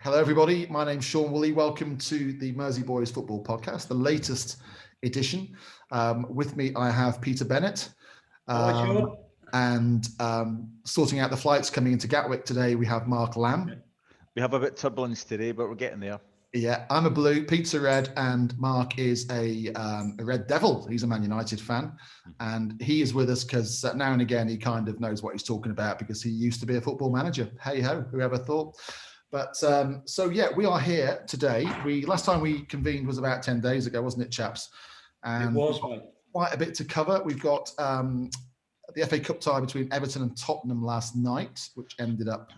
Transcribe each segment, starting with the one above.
Hello, everybody. My name's Sean Woolley. Welcome to the Mersey Boys Football Podcast, the latest edition. With me, I have Peter Bennett. And sorting out the flights coming into Gatwick today, we have Mark Lamb. We have a bit of turbulence today, but we're getting there. Yeah, I'm a blue, Pete's a red, and Mark is a Red Devil. He's a Man United fan, and he is with us because now and again he kind of knows what he's talking about because he used to be a football manager. Hey ho, whoever thought? But we are here today. Last time we convened was about 10 days ago, wasn't it, chaps? And it was, mate. Quite a bit to cover. We've got the FA Cup tie between Everton and Tottenham last night, which ended up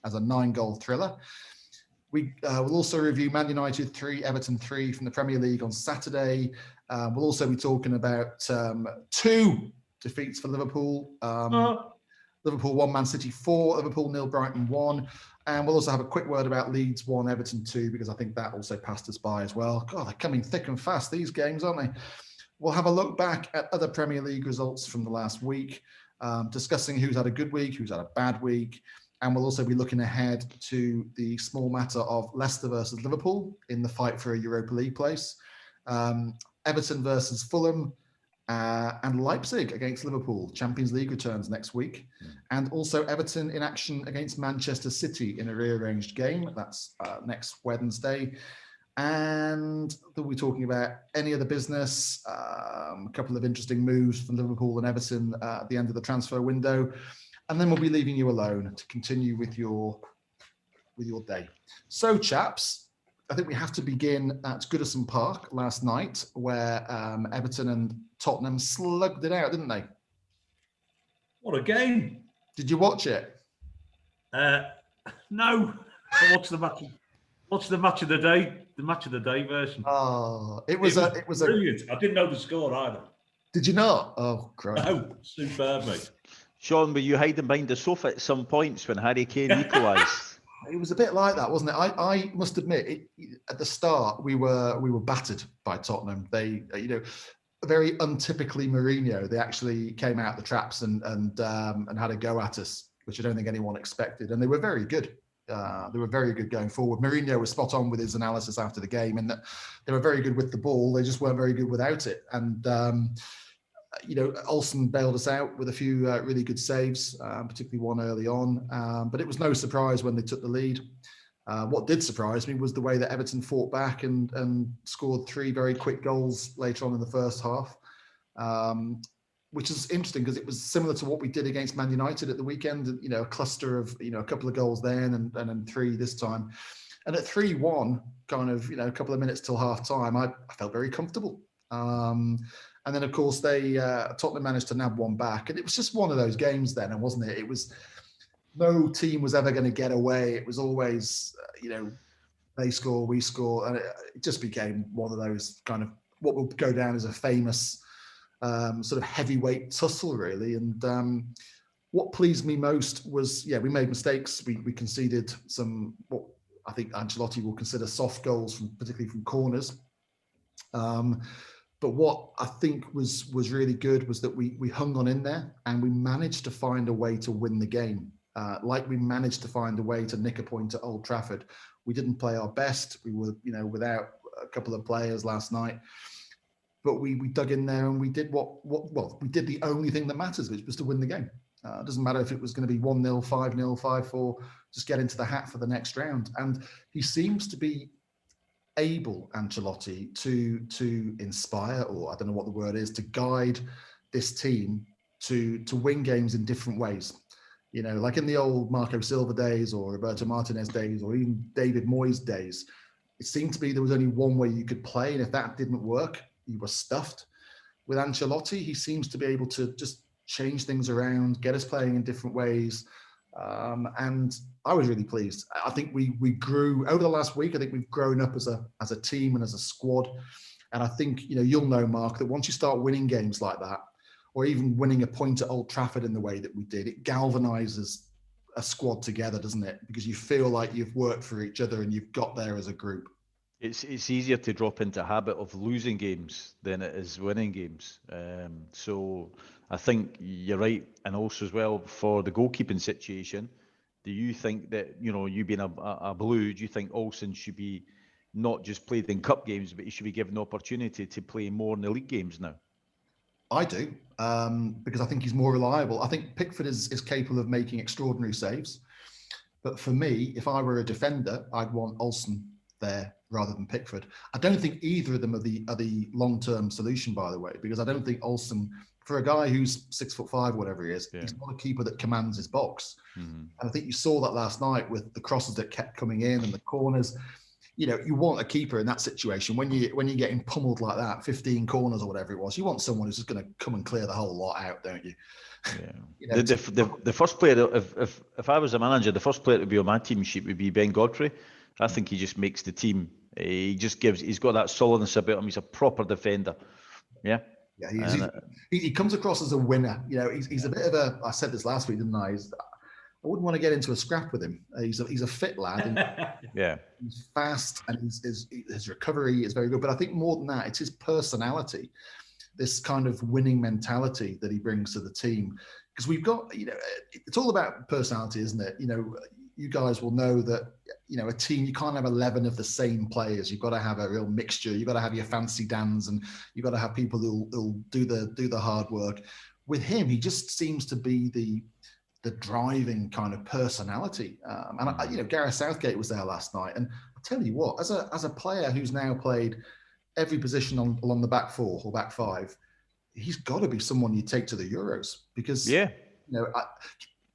as a 9-goal thriller. We will also review Man United 3, Everton 3 from the Premier League on Saturday. We'll also be talking about 2 defeats for Liverpool. Liverpool 1, Man City 4, Liverpool 0, Brighton 1. And we'll also have a quick word about Leeds 1, Everton 2, because I think that also passed us by as well. God, they're coming thick and fast, these games, aren't they? We'll have a look back at other Premier League results from the last week, discussing who's had a good week, who's had a bad week. And we'll also be looking ahead to the small matter of Leicester versus Liverpool in the fight for a Europa League place, Everton versus Fulham, and Leipzig against Liverpool. Champions League returns next week. And also Everton in action against Manchester City in a rearranged game. That's next Wednesday. And we'll be talking about any other business, a couple of interesting moves from Liverpool and Everton at the end of the transfer window. And then we'll be leaving you alone to continue with your day. So, chaps, I think we have to begin at Goodison Park last night, where Everton and Tottenham slugged it out, didn't they? What a game! Did you watch it? No. I watched the match. Watched the match of the day. The match of the day version. Oh, it was brilliant. I didn't know the score either. Did you not? Oh, Christ. No, superb, mate. Sean, were you hiding behind the sofa at some points when Harry Kane equalised? It was a bit like that, wasn't it? I must admit, at the start we were battered by Tottenham. They, very untypically Mourinho. They actually came out the traps and had a go at us, which I don't think anyone expected. And they were very good. They were very good going forward. Mourinho was spot on with his analysis after the game, in that they were very good with the ball. They just weren't very good without it. And Olsen bailed us out with a few really good saves, particularly one early on. But it was no surprise when they took the lead. What did surprise me was the way that Everton fought back and scored 3 very quick goals later on in the first half, which is interesting because it was similar to what we did against Man United at the weekend. A cluster of a couple of goals then and then 3 this time. And at 3-1, kind of a couple of minutes till half time, I felt very comfortable. And then, of course, Tottenham managed to nab one back. And it was just one of those games then, wasn't it? It was, no team was ever going to get away. It was always, they score, we score. And it just became one of those kind of what will go down as a famous sort of heavyweight tussle, really. And what pleased me most was, we made mistakes. We conceded some, what I think Ancelotti will consider soft goals, particularly from corners. But what I think was really good was that we hung on in there and we managed to find a way to win the game. Like we managed to find a way to nick a point at Old Trafford. We didn't play our best. We were, without a couple of players last night. But we dug in there and we did we did the only thing that matters, which was to win the game. It doesn't matter if it was going to be 1-0, 5-0, 5-4, just get into the hat for the next round. And he seems to be able, Ancelotti, to inspire, or I don't know what the word is, to guide this team to win games in different ways. Like in the old Marco Silva days or Roberto Martinez days or even David Moyes days, it seemed to be there was only one way you could play, and if that didn't work, you were stuffed. With Ancelotti, he seems to be able to just change things around, get us playing in different ways. And I was really pleased. I think we grew over the last week. I think we've grown up as a team and as a squad. And I think, you'll know, Mark, that once you start winning games like that, or even winning a point at Old Trafford in the way that we did, it galvanizes a squad together, doesn't it? Because you feel like you've worked for each other and you've got there as a group. It's easier to drop into a habit of losing games than it is winning games. So I think you're right. And also as well, for the goalkeeping situation, Do you think that, you being a Blue, do you think Olsen should be not just played in cup games, but he should be given the opportunity to play more in the league games now? I do, because I think he's more reliable. I think Pickford is capable of making extraordinary saves. But for me, if I were a defender, I'd want Olsen there rather than Pickford. I don't think either of them are the long-term solution, by the way, because I don't think Olsen, for a guy who's 6'5", whatever he is, he's not a keeper that commands his box. Mm-hmm. And I think you saw that last night with the crosses that kept coming in and the corners. You want a keeper in that situation when you're getting pummeled like that, 15 corners or whatever it was. You want someone who's just going to come and clear the whole lot out, don't you? Yeah. The first player, if I was a manager, the first player to be on my team sheet would be Ben Godfrey. I think he just makes the team. He's got that solidness about him. He's a proper defender. Yeah. Yeah, he comes across as a winner. He's a bit of a. I said this last week, didn't I? I wouldn't want to get into a scrap with him. He's a fit lad. And he's fast, and his recovery is very good. But I think more than that, it's his personality, this kind of winning mentality that he brings to the team. Because we've got, it's all about personality, isn't it? You guys will know that, a team, you can't have 11 of the same players. You've got to have a real mixture. You've got to have your fancy Dans, and you've got to have people who'll do the hard work. With him, he just seems to be the driving kind of personality. Gareth Southgate was there last night, and I'll tell you what, as a player who's now played every position along the back four or back five, he's got to be someone you take to the Euros, because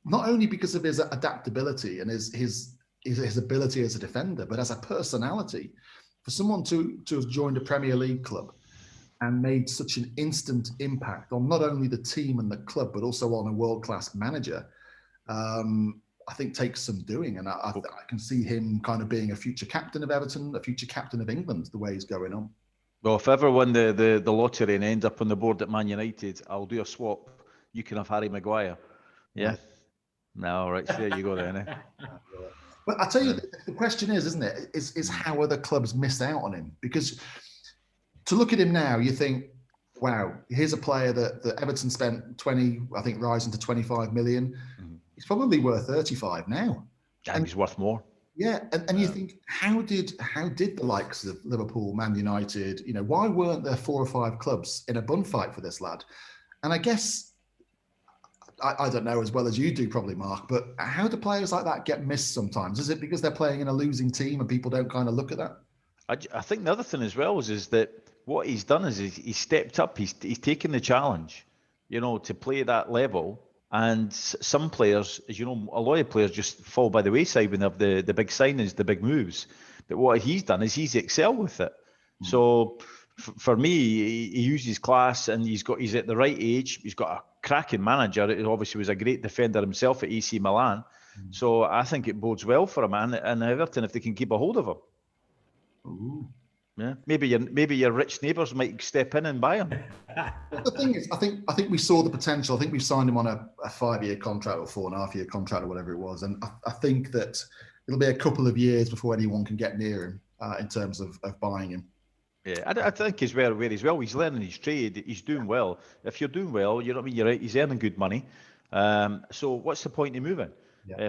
not only because of his adaptability and his ability as a defender, but as a personality. For someone to have joined a Premier League club and made such an instant impact on not only the team and the club, but also on a world-class manager, I think takes some doing. And I can see him kind of being a future captain of Everton, a future captain of England, the way he's going on. Well, if I ever win the lottery and end up on the board at Man United, I'll do a swap. You can have Harry Maguire. Yeah. Right. No, right. So there you go then. But I tell you, the question isn't it? Is how other clubs miss out on him? Because to look at him now, you think, wow, here's a player that Everton spent 20, I think, rising to 25 million. Mm-hmm. He's probably worth 35 now. I think he's worth more. Yeah, and you think, how did the likes of Liverpool, Man United, why weren't there 4 or 5 clubs in a bun fight for this lad? And I guess, I don't know as well as you do probably, Mark, but how do players like that get missed sometimes? Is it because they're playing in a losing team and people don't kind of look at that? I think the other thing as well is that what he's done is he's stepped up. He's taken the challenge, to play at that level. And some players, as you know, a lot of players just fall by the wayside when they have the big signings, the big moves. But what he's done is he's excelled with it. Mm-hmm. So for me, he uses class, and he's at the right age. He's got a cracking manager. He obviously was a great defender himself at AC Milan. Mm-hmm. So I think it bodes well for him and Everton if they can keep a hold of him. Ooh. Yeah, maybe your rich neighbours might step in and buy him. The thing is, I think we saw the potential. I think we've signed him on a 5-year contract or 4.5-year contract or whatever it was, and I think that it'll be a couple of years before anyone can get near him in terms of buying him. Yeah, I think he's where he's well. He's learning his trade. He's doing well. If you're doing well, you know what I mean. You're right. He's earning good money. So what's the point in moving?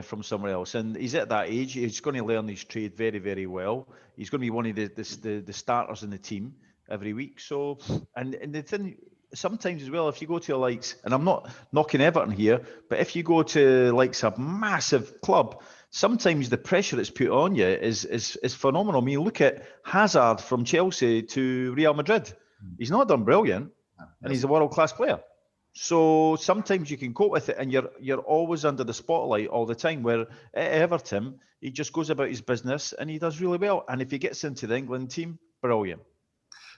From somewhere else, and he's at that age. He's going to learn his trade very, very well. He's going to be one of the starters in the team every week. So, and the thing sometimes as well, if you go to the likes, and I'm not knocking Everton here, but if you go to likes a massive club, sometimes the pressure that's put on you is phenomenal. I mean, look at Hazard from Chelsea to Real Madrid. He's not done brilliant, and he's a world-class player. So sometimes you can cope with it, and you're always under the spotlight all the time. Where at Everton, he just goes about his business and he does really well. And if he gets into the England team, brilliant.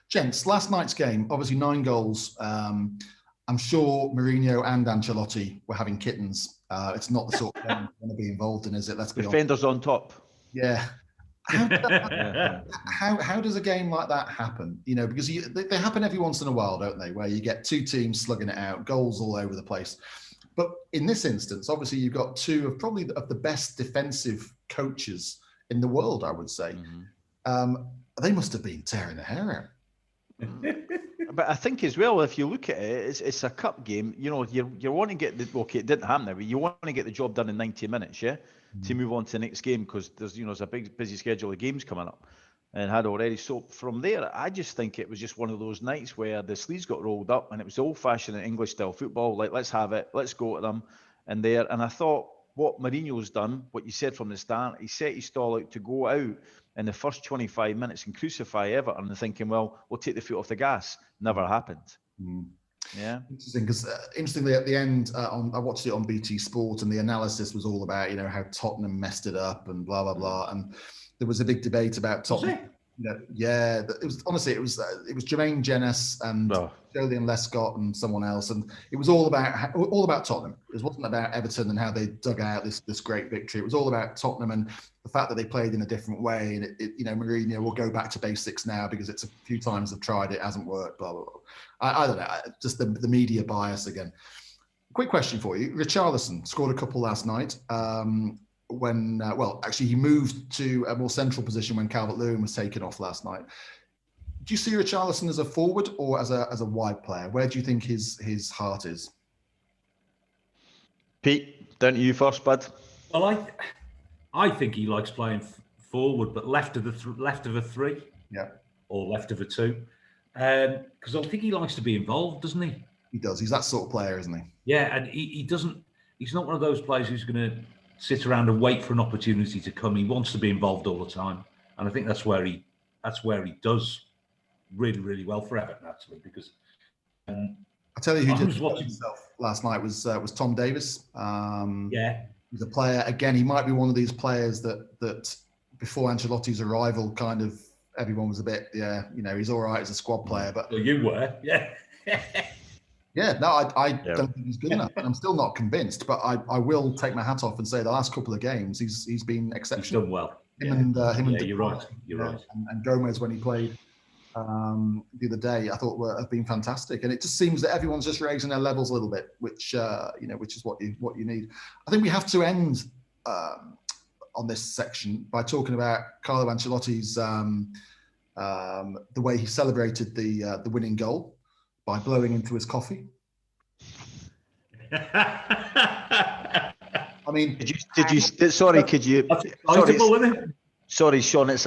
Gents, last night's game, obviously 9 goals. I'm sure Mourinho and Ancelotti were having kittens. It's not the sort of game you want to be involved in, is it? Let's be honest. Defenders on top. Yeah. How does a game like that happen? Because they happen every once in a while, don't they? Where you get 2 teams slugging it out, goals all over the place. But in this instance, obviously you've got 2 of probably of the best defensive coaches in the world, I would say. Mm-hmm. They must have been tearing their hair out. but I think as well, if you look at it, it's a cup game. You know, you want to get the it didn't happen there, but you want to get the job done in 90 minutes, yeah, to move on to the next game because there's a big busy schedule of games coming up, and had already. So from there, I just think it was just one of those nights where the sleeves got rolled up, and it was old-fashioned English style football. Like, let's have it, let's go to them, and I thought what Mourinho's done, what you said from the start, he set his stall out to go out in the first 25 minutes and crucify Everton and thinking, well, we'll take the foot off the gas. Never happened. Yeah. Interesting, because interestingly at the end, I watched it on BT Sport, and the analysis was all about, how Tottenham messed it up and blah, blah, blah. And there was a big debate about Tottenham. Yeah, it was honestly, it was Jermaine Jenas and Jolyon Lescott and someone else, and it was all about Tottenham. It wasn't about Everton and how they dug out this great victory. It was all about Tottenham and the fact that they played in a different way. And Mourinho will go back to basics now because it's a few times they've tried it, hasn't worked. Blah blah blah. I don't know, just the media bias again. Quick question for you: Richarlison scored a couple last night. When he moved to a more central position when Calvert-Lewin was taken off last night. Do you see Richarlison as a forward or as a wide player? Where do you think his heart is? Pete, down to you first, bud. Well, I think he likes playing forward, but left of a three, or left of a two, because I think he likes to be involved, doesn't he? He does. He's that sort of player, isn't he? Yeah, and he doesn't. He's not one of those players who's going to sit around and wait for an opportunity to come. He wants to be involved all the time, and I think that's where he does really, really well for Everton, actually. Because I tell you who did watch himself last night was Tom Davies. He's a player. Again, he might be one of these players that before Ancelotti's arrival, kind of everyone was a bit, he's all right as a squad player, but you were, yeah. I don't think he's good enough, and I'm still not convinced. But I will take my hat off and say the last couple of games he's been exceptional. He's done well. Him and you're right. You're right. And Gomez when he played the other day, I thought have been fantastic. And it just seems that everyone's just raising their levels a little bit, which is what you need. I think we have to end on this section by talking about Carlo Ancelotti's the way he celebrated the winning goal by blowing into his coffee. I mean, could you? Sorry, could you? Sorry, Sean. It's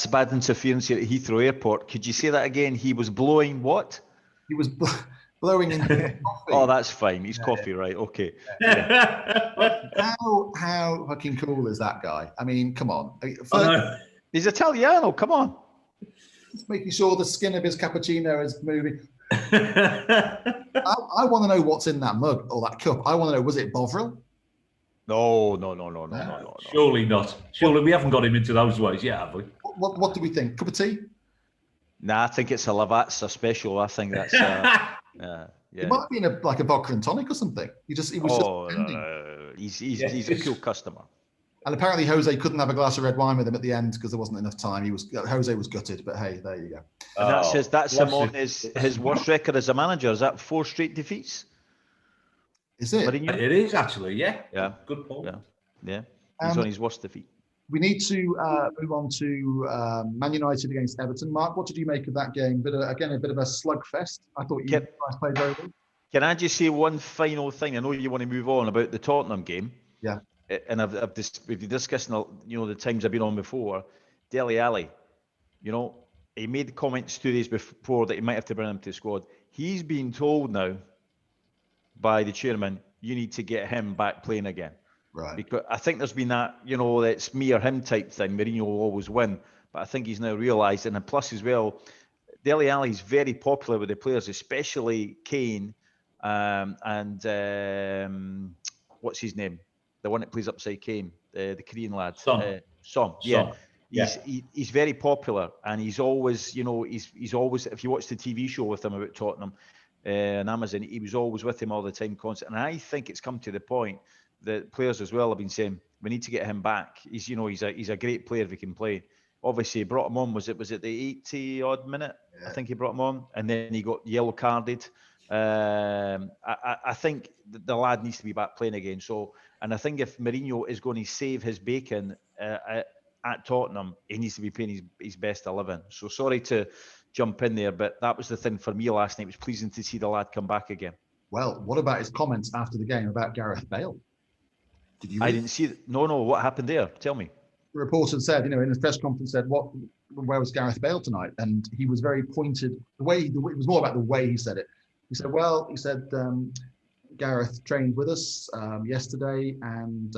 bad interference here at Heathrow Airport. Could you say that again? He was blowing what? He was blowing into his coffee. Oh, that's fine. He's coffee, right? Okay. Yeah. How fucking cool is that guy? I mean, come on. He's Italiano. Come on. Just making sure the skin of his cappuccino is moving. I want to know what's in that mug or that cup. I want to know, was it Bovril? No. Surely not. Surely we haven't got him into those ways yet, have we? What do we think? Cup of tea? Nah, I think it's a Lavazza special. I think that's It might be in a vodka and tonic or something. No. He's a cool customer. And apparently Jose couldn't have a glass of red wine with him at the end because there wasn't enough time. Jose was gutted, but hey, there you go. And that's him on his worst record as a manager. Is that 4 straight defeats? Is it? It is actually, yeah. Yeah. Good point. Yeah. He's on his worst defeat. We need to move on to Man United against Everton. Mark, what did you make of that game? A bit of a slugfest. I thought you guys played very well. Can I just say one final thing? I know you want to move on about the Tottenham game. Yeah. And we've discussed, the times I've been on before. Dele Alli, he made comments 2 days before that he might have to bring him to the squad. He's been told now by the chairman, you need to get him back playing again. Right. Because I think there's been that, it's me or him type thing. Mourinho will always win. But I think he's now realised, and plus as well, Dele Alli is very popular with the players, especially Kane and what's his name? The one that plays upside Kane, the Korean lad. Son. Yeah. He's very popular, and he's always, he's always, if you watch the TV show with him about Tottenham on Amazon, he was always with him all the time, constant. And I think it's come to the point that players as well have been saying, we need to get him back. He's a great player if he can play. Obviously, he brought him on, was it the 80-odd minute? Yeah. I think he brought him on, and then he got yellow carded. I think the lad needs to be back playing again. And I think if Mourinho is going to save his bacon at Tottenham, he needs to be playing his best 11. So sorry to jump in there. But that was the thing for me last night. It was pleasing to see the lad come back again. Well, what about his comments after the game about Gareth Bale? Did you read? I didn't see it. No. What happened there? Tell me. The reporter said, in his press conference, said, where was Gareth Bale tonight? And he was very pointed. It was more about the way he said it. He said, Gareth trained with us yesterday, and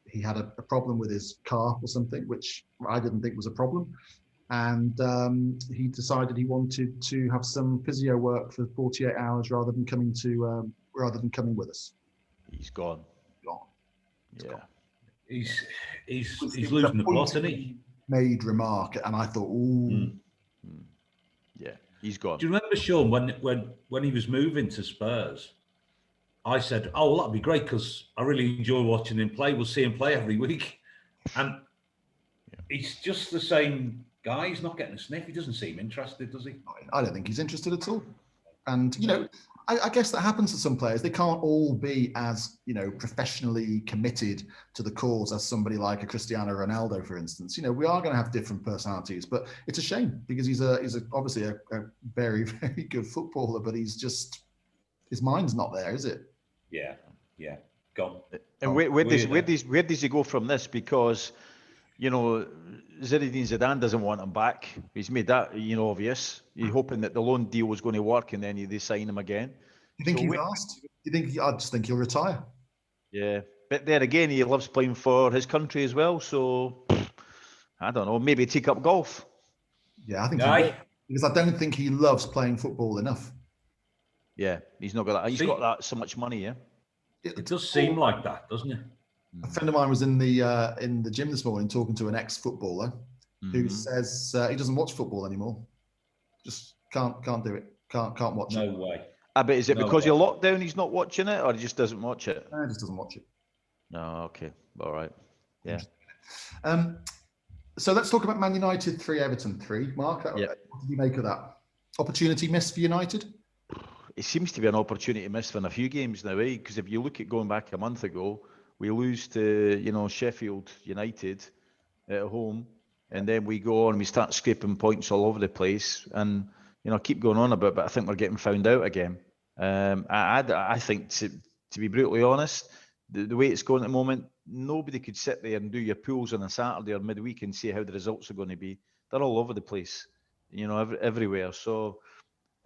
he had a problem with his calf or something, which I didn't think was a problem. And he decided he wanted to have some physio work for 48 hours rather than coming with us. He's gone. Yeah. Gone. He's losing the plot, isn't he? Made remark, and I thought, ooh. Yeah, he's gone. Do you remember, Sean, when he was moving to Spurs? I said, "Oh, well, that'd be great because I really enjoy watching him play. We'll see him play every week." And he's just the same guy. He's not getting a sniff. He doesn't seem interested, does he? I don't think he's interested at all. And I guess that happens to some players. They can't all be as professionally committed to the cause as somebody like a Cristiano Ronaldo, for instance. We are going to have different personalities, but it's a shame because he's obviously a very, very good footballer, but his mind's not there, is it? Yeah, gone. And where does he go from this? Because Zinedine Zidane doesn't want him back. He's made that obvious. He's hoping that the loan deal was going to work, and then they sign him again. Do you think he's asked? I just think he'll retire. Yeah, but then again, he loves playing for his country as well. So I don't know. Maybe take up golf. Yeah, I think he will, because I don't think he loves playing football enough. Yeah, he's not got that. He's got that so much money. Yeah, it does seem like that, doesn't it? A friend of mine was in the gym this morning talking to an ex-footballer who says he doesn't watch football anymore. Just can't do it. Can't watch it. No way. I bet is it because of lockdown he's not watching it, or he just doesn't watch it? No, he just doesn't watch it. No, okay, all right, yeah. So let's talk about Man United 3, Everton 3. Mark, what did you make of that? Opportunity missed for United? It seems to be an opportunity missed in a few games now, eh? Because if you look at going back a month ago, we lose to Sheffield United at home, and then we go on and we start scraping points all over the place, and keep going on about it, but I think we're getting found out again. I think to be brutally honest, the way it's going at the moment, nobody could sit there and do your pools on a Saturday or midweek and see how the results are going to be. They're all over the place, everywhere. So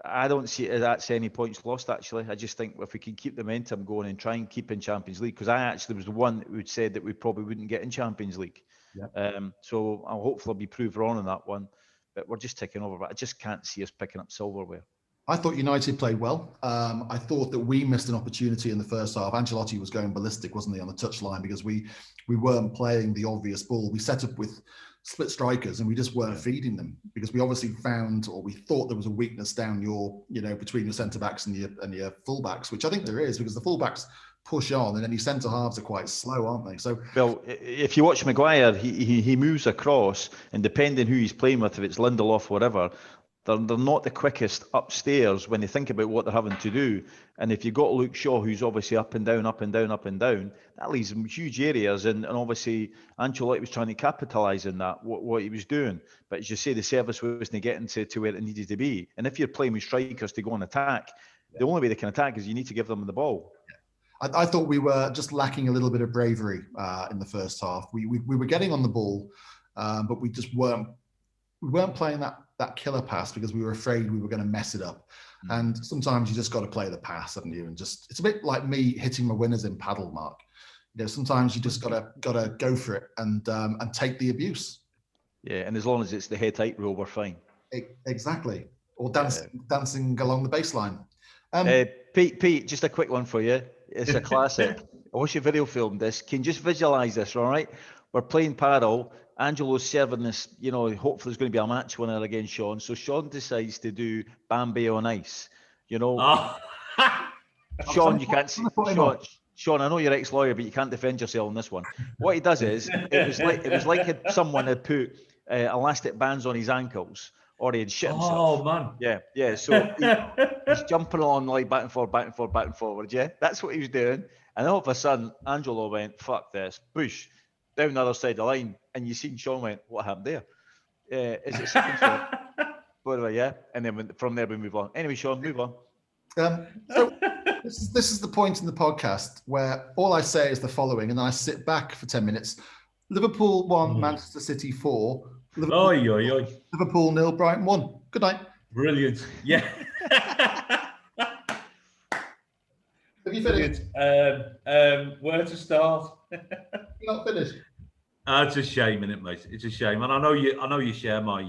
I don't see that's any points lost, actually. I just think if we can keep the momentum going and try and keep in Champions League, because I actually was the one who said that we probably wouldn't get in Champions League. Yeah. So I'll hopefully be proved wrong on that one. But we're just ticking over. But I just can't see us picking up silverware. I thought United played well. I thought that we missed an opportunity in the first half. Ancelotti was going ballistic, wasn't he, on the touchline, because we weren't playing the obvious ball. We set up with split strikers and we just weren't feeding them, because we obviously found, or we thought there was a weakness down between your centre backs and your full backs, which I think there is, because the full backs push on and then your centre halves are quite slow, aren't they? So, well, if you watch Maguire, he moves across, and depending who he's playing with, if it's Lindelof, whatever, they're not the quickest upstairs when they think about what they're having to do. And if you've got Luke Shaw, who's obviously up and down, that leaves them huge areas. And obviously, Ancelotti was trying to capitalise on that, what he was doing. But as you say, the service wasn't getting to where it needed to be. And if you're playing with strikers to go and attack, the only way they can attack is you need to give them the ball. I thought we were just lacking a little bit of bravery in the first half. We were getting on the ball, but we just weren't playing that killer pass because we were afraid we were going to mess it up. And sometimes you just got to play the pass, haven't you? And just, it's a bit like me hitting my winners in paddle, Mark. Sometimes you just gotta go for it and take the abuse. Yeah, and as long as it's the head height rule, we're fine. Exactly. Or dancing along the baseline. Pete, just a quick one for you. It's a classic. I wish you video filmed this. Can you just visualize this, all right? We're playing paddle. Angelo's serving this, hopefully there's going to be a match winner against Sean. So Sean decides to do Bambi on ice. Sean, you can't see. Sean, I know you're ex-lawyer, but you can't defend yourself on this one. What he does is, it was like someone had put elastic bands on his ankles, or he had shit himself. Oh man. Yeah. So he's jumping along like back and forward. Yeah, that's what he was doing. And all of a sudden, Angelo went, "Fuck this!" Push down the other side of the line, and you seen Sean went, "What happened there?" Is it second shot? But yeah, and then from there we move on. Anyway, Sean, move on. So this is the point in the podcast where all I say is the following, and then I sit back for 10 minutes. Liverpool 1, Manchester City 4. Liverpool 0, Brighton 1. Good night. Brilliant. Yeah. Have you finished? Where to start? You're not finished. It's a shame, isn't it, mate? It's a shame, and I know you share my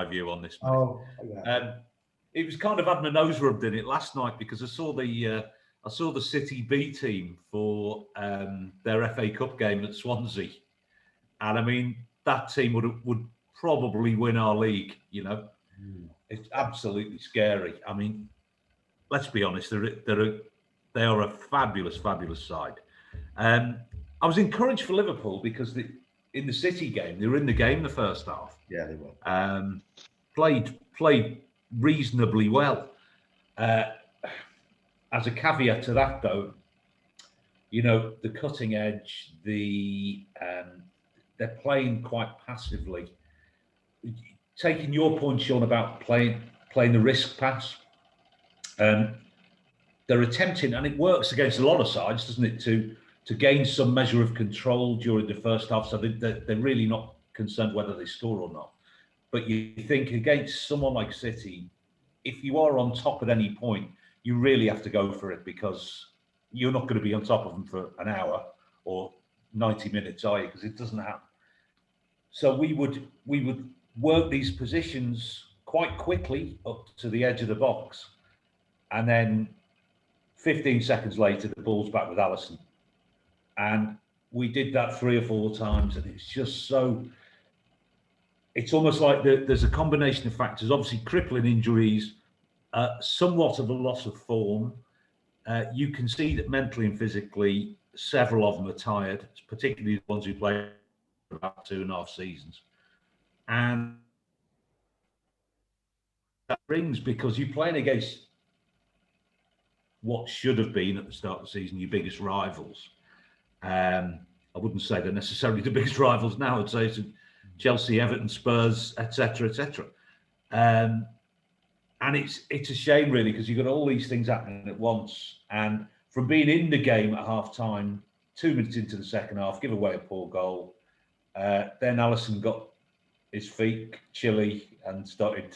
view on this. Mate. Oh, yeah. It was kind of had my nose rubbed in it last night because I saw the City B team for their FA Cup game at Swansea, and I mean that team would probably win our league. You know, it's absolutely scary. I mean, let's be honest, they are a fabulous side. I was encouraged for Liverpool because in the City game they were in the game the first half. Yeah, they were. Played reasonably well. As a caveat to that, though, you know, the cutting edge, they're playing quite passively. Taking your point, Sean, about playing the risk pass, they're attempting, and it works against a lot of sides, doesn't it, to gain some measure of control during the first half, so they're really not concerned whether they score or not. But you think against someone like City, if you are on top at any point, you really have to go for it because you're not going to be on top of them for an hour or 90 minutes, are you? Because it doesn't happen. So we would work these positions quite quickly up to the edge of the box, and then 15 seconds later, the ball's back with Alisson. And we did that 3 or 4 times, and it's just so... It's almost like there's a combination of factors, obviously crippling injuries, somewhat of a loss of form. You can see that mentally and physically, several of them are tired, particularly the ones who played for about 2.5 seasons. And that brings, because you're playing against what should have been at the start of the season your biggest rivals. I wouldn't say they're necessarily the biggest rivals now. I'd say it's Chelsea, Everton, Spurs, etc., etc. And it's a shame, really, because you've got all these things happening at once. And from being in the game at half-time, 2 minutes into the second half, give away a poor goal. Then Alisson got his feet chilly and started...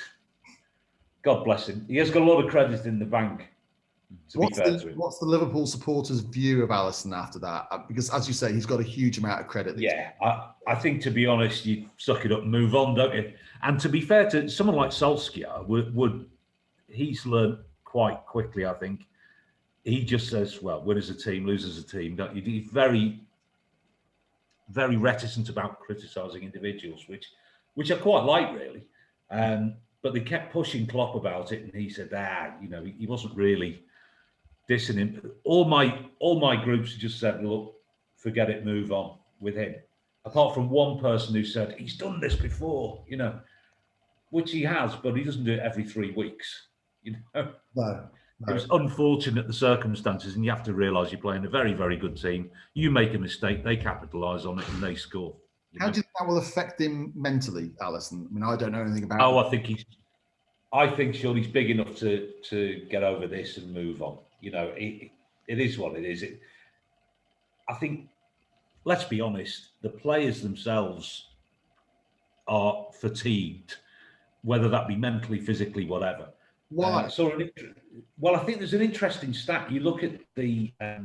God bless him. He has got a lot of credit in the bank. What's the Liverpool supporters' view of Alisson after that? Because, as you say, he's got a huge amount of credit. Yeah, I think, to be honest, you suck it up and move on, don't you? And to be fair to someone like Solskjaer, he's learned quite quickly, I think. He just says, well, win as a team, lose as a team. Don't you? He's very, very reticent about criticising individuals, which I quite like, really. But they kept pushing Klopp about it, and he said, he wasn't really dissing him. All my groups just said, look, forget it, move on with him. Apart from one person who said, he's done this before, which he has, but he doesn't do it every 3 weeks, No. It was unfortunate, the circumstances, and you have to realise you're playing a very, very good team. You make a mistake, they capitalise on it, and they score. How do you think that will affect him mentally, Alisson? I mean, I don't know anything about him. I think Sean, he's big enough to get over this and move on. It is what it is. I think, let's be honest, the players themselves are fatigued, whether that be mentally, physically, whatever. Why? Well, I think there's an interesting stat. You look at I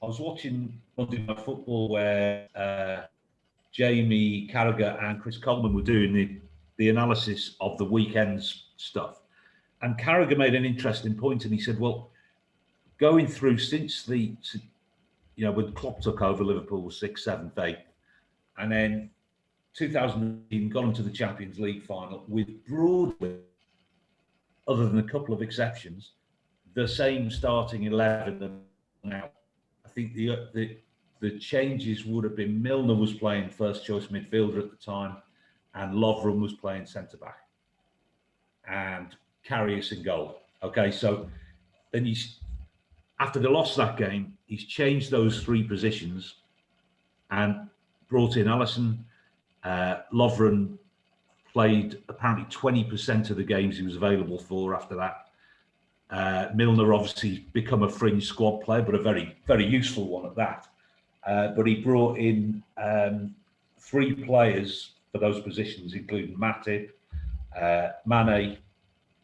was watching Monday Night Football where Jamie Carragher and Chris Coleman were doing the analysis of the weekend's stuff. And Carragher made an interesting point, and he said, well, going through since when Klopp took over, Liverpool was 6th, 7th, 8th, and then 2018 got into the Champions League final with broadly, other than a couple of exceptions, the same starting 11 now. I think the changes would have been Milner was playing first choice midfielder at the time, and Lovren was playing centre back, and Karius in goal. Okay, so then after they lost that game, he's changed those 3 positions and brought in Alisson. Lovren played apparently 20% of the games he was available for after that. Milner obviously become a fringe squad player, but a very, very useful one at that. But he brought in 3 players for those positions, including Matip, Mane,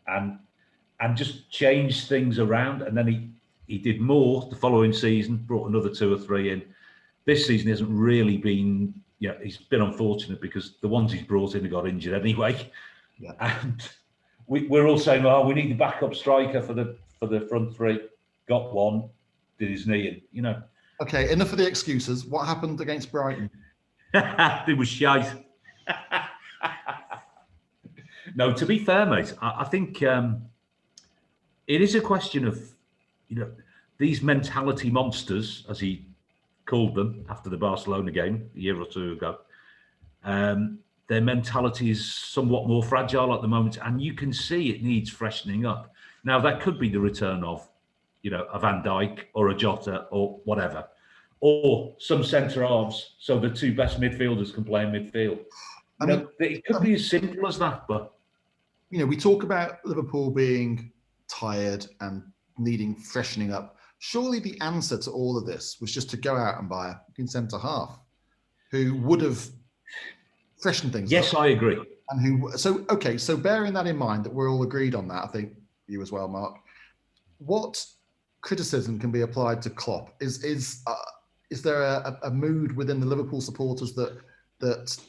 and just changed things around. And then he did more the following season, brought another 2 or 3 in. This season hasn't really been, he's been unfortunate because the ones he's brought in have got injured anyway. Yeah. And we're all saying, we need the backup striker for the front 3. Got one, did his knee in, Okay, enough of the excuses. What happened against Brighton? It was shite. No, to be fair, mate, I think it is a question of, these mentality monsters, as he called them after the Barcelona game a year or 2 ago. Their mentality is somewhat more fragile at the moment, and you can see it needs freshening up. Now, that could be the return of, a Van Dijk or a Jota or whatever, or some centre halves, so the 2 best midfielders can play in midfield. It could be as simple as that, but we talk about Liverpool being tired and needing freshening up. Surely the answer to all of this was just to go out and buy a fucking centre half who would have freshened things up. Yes, I agree. And so bearing that in mind, that we're all agreed on that, I think you as well, Mark. What criticism can be applied to Klopp? Is there a mood within the Liverpool supporters that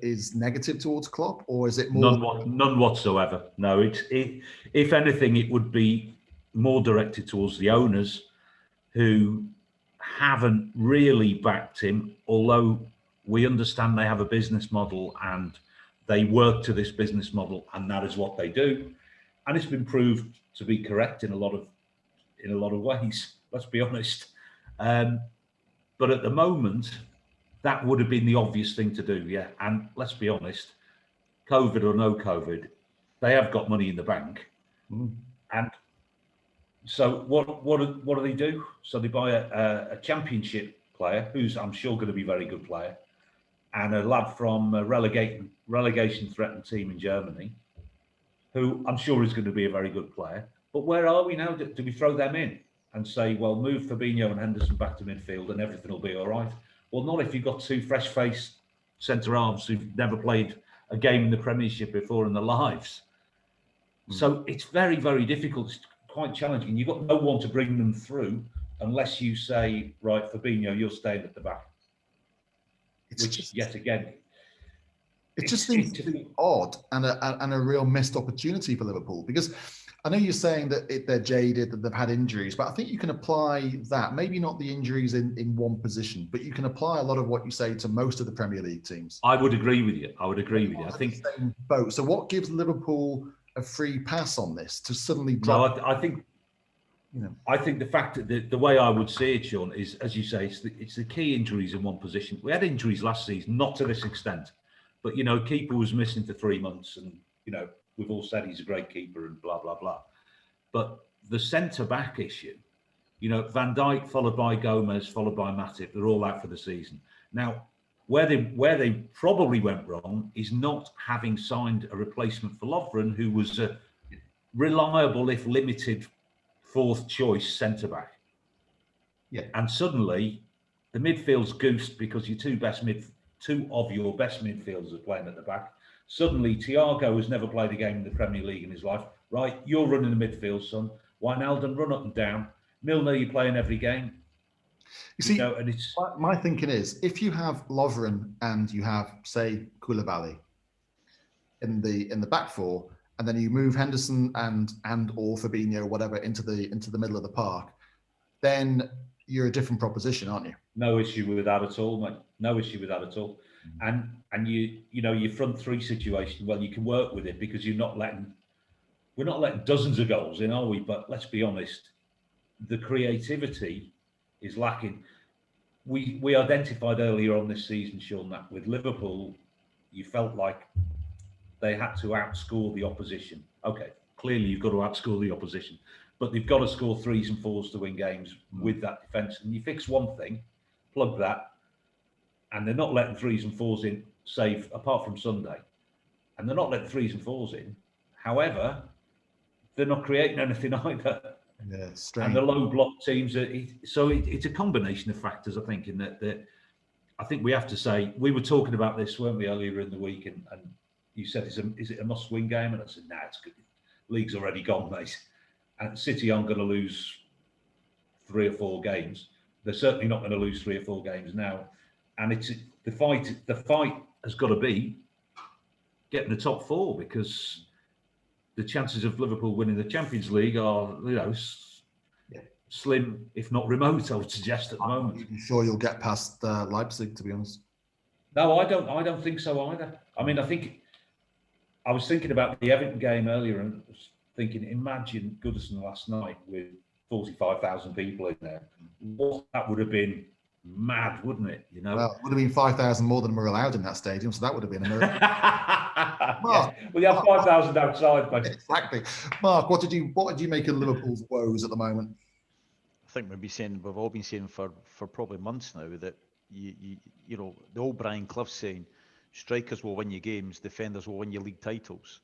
is negative towards Klopp, or is it more none whatsoever? No, if anything, it would be more directed towards the owners, who haven't really backed him, although we understand they have a business model and they work to this business model, and that is what they do, and it's been proved to be correct in a lot of ways. Let's be honest. But at the moment, that would have been the obvious thing to do, yeah. And let's be honest, COVID or no COVID, they have got money in the bank, and so what do they do? So they buy a championship player who's, I'm sure, going to be a very good player, and a lad from a relegation threatened team in Germany, who I'm sure is going to be a very good player. But where are we now? Do we throw them in and say, well, move Fabinho and Henderson back to midfield and everything will be all right? Well, not if you've got 2 fresh-faced centre-halves who've never played a game in the Premiership before in their lives. So it's very, very difficult. It's quite challenging. You've got no one to bring them through unless you say, right, Fabinho, you're staying at the back. Yet again, it just seems to be odd and a real missed opportunity for Liverpool, because I know you're saying that they're jaded, that they've had injuries, but I think you can apply that, maybe not the injuries in one position, but you can apply a lot of what you say to most of the Premier League teams. I would agree with you. I think same boat. So what gives Liverpool a free pass on this to suddenly drop? No, I think the fact that the way I would see it, Sean, is, as you say, it's the key injuries in one position. We had injuries last season, not to this extent, but keeper was missing for 3 months, and we've all said he's a great keeper and blah, blah, blah. But the centre-back issue, Van Dijk followed by Gomez, followed by Matip, they're all out for the season. Now, where they probably went wrong is not having signed a replacement for Lovren, who was a reliable, if limited, 4th choice centre-back. Yeah. And suddenly, the midfield's goosed because your 2 of your best midfielders are playing at the back. Suddenly, Thiago has never played a game in the Premier League in his life. Right, you're running the midfield, son. Wijnaldum, run up and down. Milner, you're playing every game. You see, and it's my thinking is, if you have Lovren and you have, say, Koulibaly in the back 4, and then you move Henderson and or Fabinho, whatever, into the middle of the park, then you're a different proposition, aren't you? No issue with that at all, mate. No issue with that at all. And your front 3 situation, well, you can work with it because we're not letting dozens of goals in, are we? But let's be honest, the creativity is lacking. We identified earlier on this season, Sean, that with Liverpool, you felt like they had to outscore the opposition. Okay, clearly you've got to outscore the opposition, but they've got to score 3s and 4s to win games with that defence. And you fix one thing, plug that, and they're not letting 3s and 4s in, save apart from Sunday. and they're not letting threes and fours in. However, they're not creating anything either. Yeah, strange. And the low block teams it's a combination of factors, I think, in that I think we have to say, we were talking about this, weren't we, earlier in the week, and you said, is it a must-win game? And I said, it's good. League's already gone, mate. And City aren't going to lose 3 or 4 games. They're certainly not going to lose 3 or 4 games now. And it's the fight has got to be getting the top 4, because the chances of Liverpool winning the Champions League are, slim, if not remote, I would suggest at the moment. I'm sure you'll get past Leipzig, to be honest. No, I don't think so either. I mean, I was thinking about the Everton game earlier and was thinking, imagine Goodison last night with 45,000 people in there. What that would have been mad, wouldn't it? Well, it would have been 5,000 more than were allowed in that stadium, so that would have been a miracle. Mark, well, you have 5,000 outside, mate. Exactly. Mark, what did you make of Liverpool's woes at the moment? I think we've all been saying for probably months now that you know, the old Brian Clough saying, strikers will win you games, defenders will win you league titles.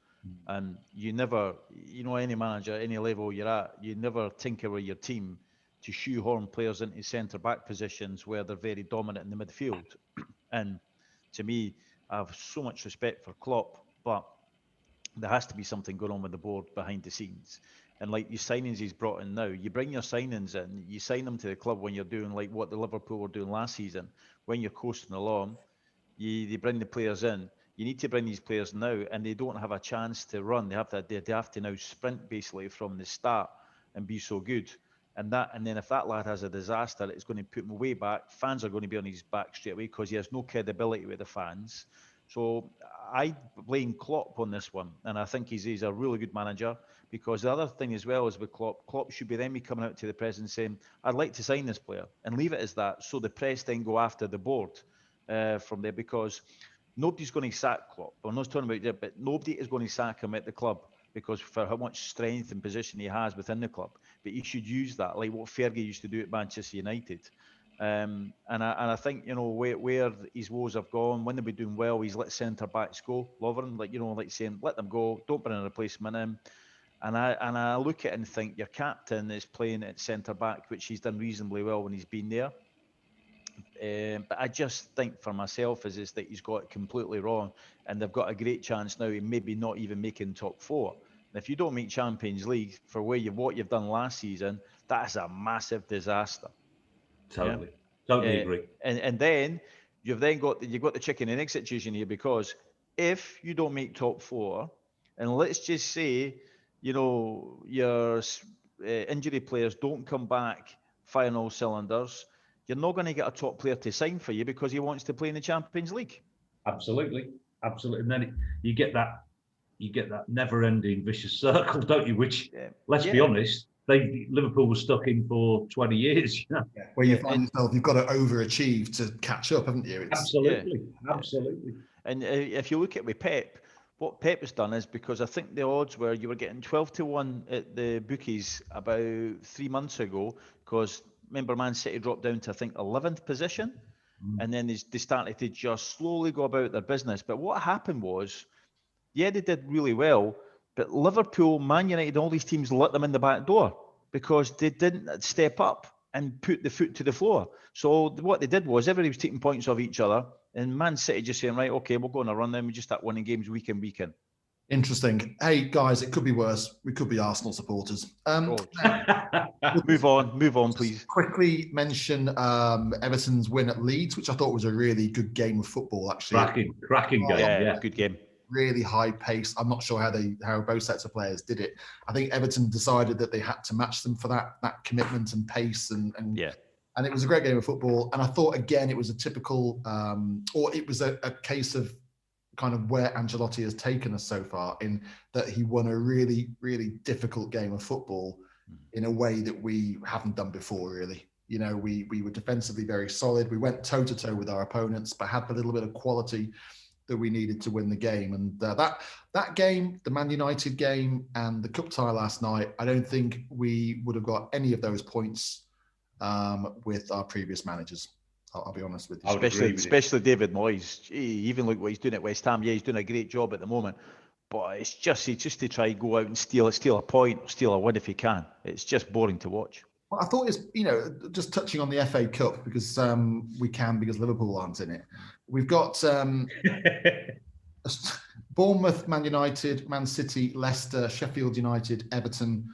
And you never, any manager, any level you're at, you never tinker with your team to shoehorn players into centre-back positions where they're very dominant in the midfield. And to me, I have so much respect for Klopp, but there has to be something going on with the board behind the scenes. And like these signings he's brought in now, you bring your signings in, you sign them to the club when you're doing like what the Liverpool were doing last season. When you're coasting along, they bring the players in. You need to bring these players now, and they don't have a chance to run. They have to now sprint basically from the start and be so good. And then if that lad has a disaster, it's going to put him way back. Fans are going to be on his back straight away because he has no credibility with the fans. So I blame Klopp on this one, and I think he's a really good manager, because the other thing as well is with Klopp should be coming out to the press and saying, I'd like to sign this player, and leave it as that, so the press then go after the board from there, because nobody's going to sack Klopp. I'm not talking about it, but nobody is going to sack him at the club, because for how much strength and position he has within the club. But he should use that, like what Fergie used to do at Manchester United. And I think, where his woes have gone, when they've been doing well, he's let centre-backs go. Lovren, like saying, let them go, don't bring a replacement in. And I look at it and think, your captain is playing at centre-back, which he's done reasonably well when he's been there. But I just think for myself is that he's got it completely wrong, and they've got a great chance now of maybe not even making top 4. And if you don't make Champions League for what you've done last season, that is a massive disaster. Totally agree. And then you've got the chicken and egg situation here, because if you don't make top 4, and let's just say, your injury players don't come back firing all cylinders, you're not going to get a top player to sign for you because he wants to play in the Champions League. Absolutely. And then you get that never-ending vicious circle, don't you? Which, let's be honest, Liverpool was stuck in for 20 years. Where you find yourself, you've got to overachieve to catch up, haven't you? Absolutely. And if you look at with Pep, what Pep has done is, because I think the odds were you were getting 12-1 at the bookies about 3 months ago, because remember Man City dropped down to I think 11th position, and then they started to just slowly go about their business. But what happened was, they did really well, but Liverpool, Man United, all these teams let them in the back door because they didn't step up and put the foot to the floor. So what they did was everybody was taking points off each other, and Man City just saying, right, okay, we'll go on a run then. We just start winning games week in, week in. Interesting. Hey, guys, it could be worse. We could be Arsenal supporters. Move on, please. Quickly mention Everton's win at Leeds, which I thought was a really good game of football, actually. Cracking game. Yeah, good game. Really high pace. I'm not sure how both sets of players did it. I think Everton decided that they had to match them for that commitment and pace, and it was a great game of football. And I thought, again, it was a typical, or it was a case of kind of where Ancelotti has taken us so far, in that he won a really, really difficult game of football in a way that we haven't done before, really. We were defensively very solid. We went toe-to-toe with our opponents, but had the little bit of quality that we needed to win the game. And that game, the Man United game and the cup tie last night, I don't think we would have got any of those points with our previous managers. I'll be honest with you. Especially David Moyes. Even look what he's doing at West Ham. Yeah, he's doing a great job at the moment. But it's just to try and go out and steal a point, steal a win if he can. It's just boring to watch. Well, I thought it's, just touching on the FA Cup, because we can, because Liverpool aren't in it. We've got Bournemouth, Man United, Man City, Leicester, Sheffield United, Everton,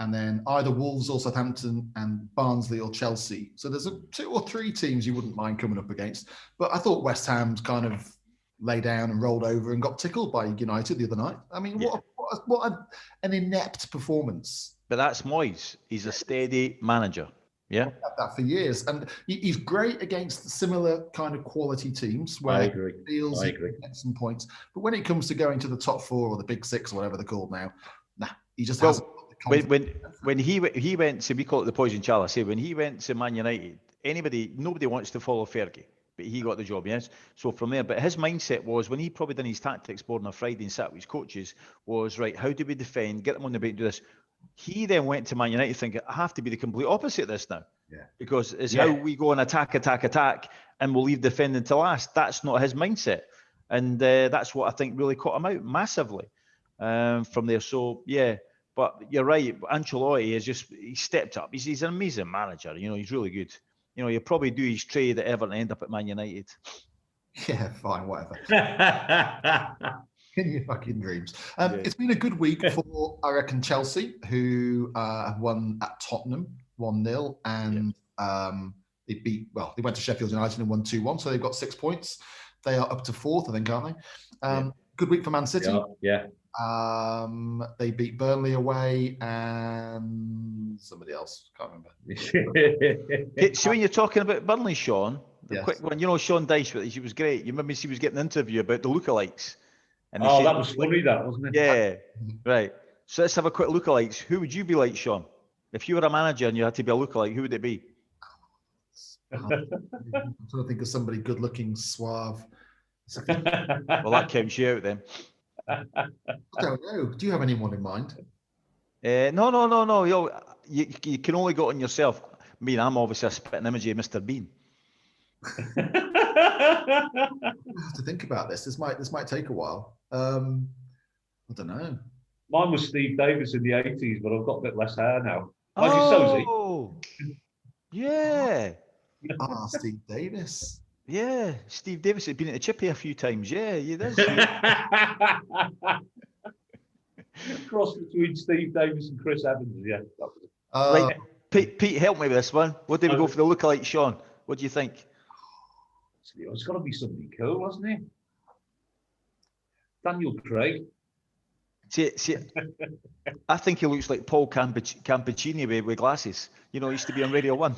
and then either Wolves or Southampton and Barnsley or Chelsea. So there's 2 or 3 teams you wouldn't mind coming up against. But I thought West Ham's kind of lay down and rolled over and got tickled by United the other night. I mean, what an inept performance. But that's Moyes. He's a steady manager. Yeah. I've had that for years. And he's great against similar kind of quality teams where he feels he can get some points. But when it comes to going to the top 4 or the big 6 or whatever they're called now, he just hasn't got the confidence. When he went to, we call it the poison chalice, when he went to Man United, nobody wants to follow Fergie. But he got the job, yes. So from there, but his mindset was, when he probably done his tactics board on a Friday and sat with his coaches, was right, how do we defend, get them on the break, do this. He then went to Man United thinking, I have to be the complete opposite of this now. Yeah. Because it's how we go and attack, and we'll leave defending to last. That's not his mindset. And that's what I think really caught him out massively from there. So, yeah, but you're right. Ancelotti he stepped up. He's an amazing manager. He's really good. He'll probably do his trade at Everton and end up at Man United. Yeah, fine, whatever. In your fucking dreams. It's been a good week for, I reckon, Chelsea, who have won at Tottenham 1-0, and they went to Sheffield United and won 2-1, so they've got 6 points. They are up to 4th, I think, aren't they? Good week for Man City. Yeah. They beat Burnley away and somebody else, can't remember. So when you're talking about Burnley, Sean, quick one, Sean Dyche, he was great. You remember he was getting an interview about the lookalikes. And that was funny, that, wasn't it? Yeah, right. So let's have a quick lookalikes. Who would you be like, Sean? If you were a manager and you had to be a lookalike, who would it be? I'm trying to think of somebody good-looking, suave. Well, that counts you out then. I don't know. Do you have anyone in mind? No. You can only go on yourself. I mean, I'm obviously a spitting image of Mr. Bean. I have to think about this. This might take a while. I don't know. Mine was Steve Davis in the 80s, but I've got a bit less hair now. Yeah. Steve Davis. Yeah, Steve Davis had been at the Chippy a few times. Yeah, he does. Cross between Steve Davis and Chris Evans. Yeah. Right, Pete, help me with this one. What did we go for the lookalike, Sean? What do you think? It's got to be somebody cool, hasn't it? Daniel Craig. See, I think he looks like Paul Campicini with glasses. He used to be on Radio 1.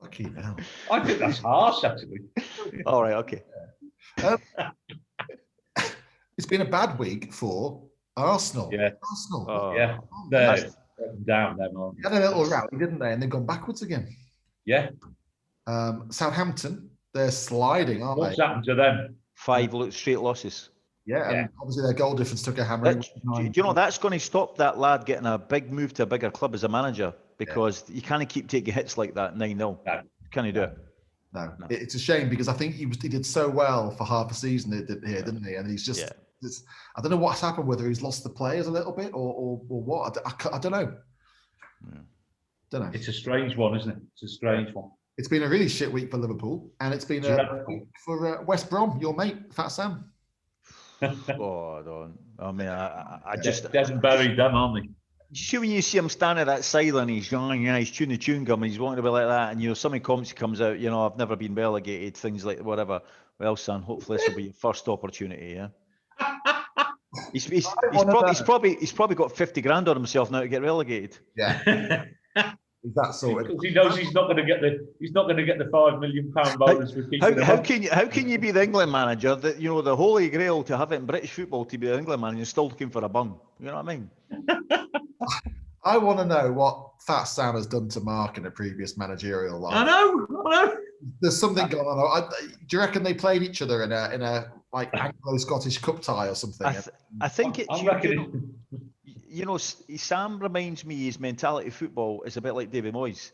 Fucking hell. I think that's harsh, actually. All right, okay. It's been a bad week for Arsenal. Yeah. Arsenal. Yeah. They're down, man. They had a little rally, didn't they? And they've gone backwards again. Yeah. Southampton, they're sliding, aren't What's they? happened to them? 5 straight losses. Yeah, and obviously their goal difference took a hammer. Do you know that's going to stop that lad getting a big move to a bigger club as a manager, because you can't keep taking hits like that 9-0. No. Can he do it? No. It's a shame, because I think he did so well for half a season here, didn't he? And he's just, I don't know what's happened, whether he's lost the players a little bit or what. I don't know. Yeah. Don't know. It's a strange one, isn't it? It's a strange one. It's been a really shit week for Liverpool, and it's been a week for West Brom, your mate, Fat Sam. I mean, I just dead and buried them, aren't they? You when you see him standing at that sideline, he's going, he's chewing the chewing gum, and he's wanting to be like that, and some comments comes out, I've never been relegated, things like whatever. Well, son, hopefully this will be your first opportunity, yeah. He's probably got 50 grand on himself now to get relegated. Yeah. That sorted. Because he knows he's not going to get the £5 million bonus for keeping him. How can you be the England manager, that the holy grail to have it in British football, to be the England manager, and still looking for a bum? You know what I mean? I want to know what Fat Sam has done to Mark in a previous managerial life. I know. There's something going on. Do you reckon they played each other in a like Anglo-Scottish cup tie or something? I think it's. Sam reminds me, his mentality of football is a bit like David Moyes.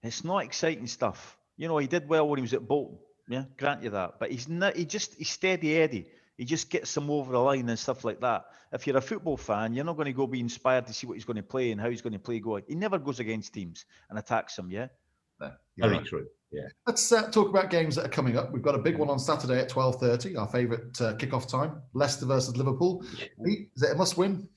It's not exciting stuff. You know, he did well when he was at Bolton. Yeah, grant you that. But he's not. He's steady Eddie. He just gets them over the line and stuff like that. If you're a football fan, you're not going to go be inspired to see what he's going to play and how he's going to play. He never goes against teams and attacks them. Yeah. Very true. Yeah. Let's talk about games that are coming up. We've got a big one on Saturday at 12:30. Our favourite kickoff time: Leicester versus Liverpool. Is it a must-win?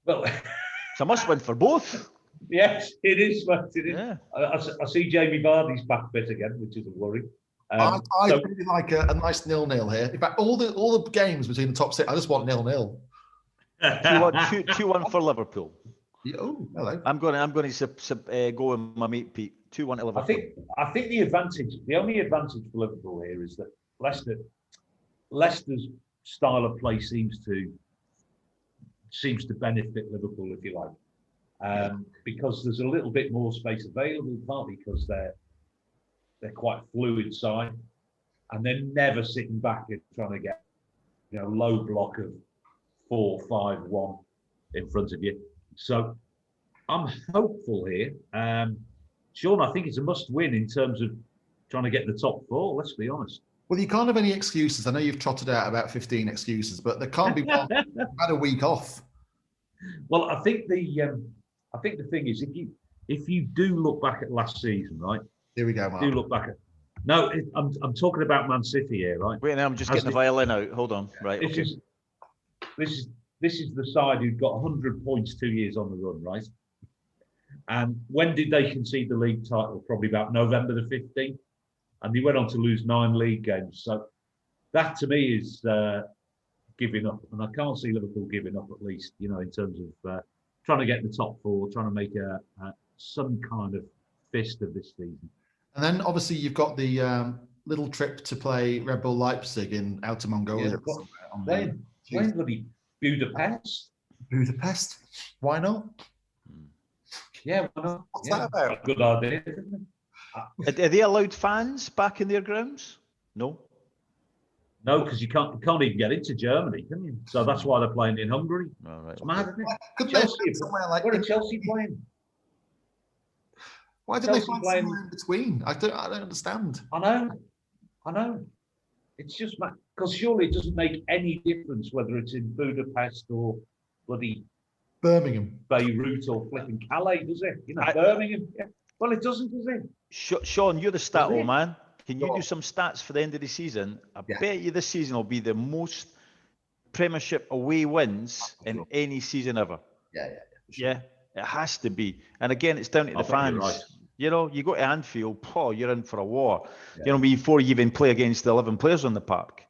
Well, it's a must-win for both. Yes, it is. It is. Yeah. I see Jamie Vardy's back bit again, which is a worry. I really like a nice 0-0 here. In fact, all the games between the top six, I just want 0-0. 2-1 for Liverpool. Oh, hello. I'm going to go with my mate Pete. 2-1 to Liverpool. I think the only advantage for Liverpool here is that Leicester's style of play seems to benefit Liverpool, if you like, because there's a little bit more space available, partly because they're quite fluid side, and they're never sitting back and trying to get low block of 4-5-1 in front of you. So I'm hopeful here. Sean, I think it's a must-win in terms of trying to get the top four, let's be honest. Well, you can't have any excuses. I know you've trotted out about 15 excuses, but there can't be one. You've had a week off. Well, I think the thing is, if you do look back at last season, right? Here we go, Mark. Do look back at. No, I'm talking about Man City here, right? Wait, now I'm just getting the violin out. Hold on. Right. This is the side who've got 100 points 2 years on the run, right? And when did they concede the league title? Probably about November the 15th. And they went on to lose 9 league games. So that to me is giving up. And I can't see Liverpool giving up, at least, in terms of trying to get in the top four, trying to make some kind of fist of this season. And then obviously you've got the little trip to play Red Bull Leipzig in Outer Mongolia. When bloody Budapest? Budapest? Why not? Yeah, why not? What's that about? Good idea, isn't it? Are they allowed fans back in their grounds? No. No, because you can't even get into Germany, can you? So that's why they're playing in Hungary. Oh, right. It's mad, isn't it? Could Chelsea, somewhere like where are Chelsea playing? Why didn't they find somewhere in between? I don't understand. I know. It's just because surely it doesn't make any difference whether it's in Budapest or bloody Birmingham, Beirut, or flipping Calais, does it? Birmingham. Yeah. Well, it doesn't, does it? Sean, you're the stat old man. Can you do some stats for the end of the season? I bet you this season will be the most Premiership away wins in any season ever. Yeah, it has to be. And again, it's down to the fans. Right. You go to Anfield, you're in for a war. Yeah. Before you even play against the 11 players on the park.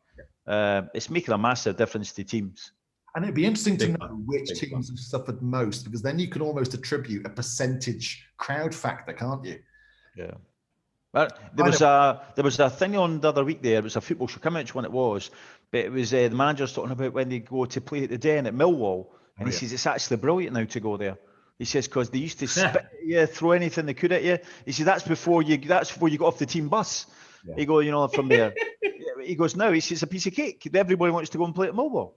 Yeah. It's making a massive difference to teams. And it'd be interesting to know which teams have suffered most, because then you can almost attribute a percentage crowd factor, can't you? Yeah. But there was a thing on the other week there. It was a football show. I can't remember which one it was, but it was the manager's talking about when they go to play at the Den at Millwall, and he says it's actually brilliant now to go there. He says because they used to spit at you, throw anything they could at you. He said that's before you got off the team bus. Yeah. He goes, from there. He goes, no, he says it's a piece of cake. Everybody wants to go and play at Millwall.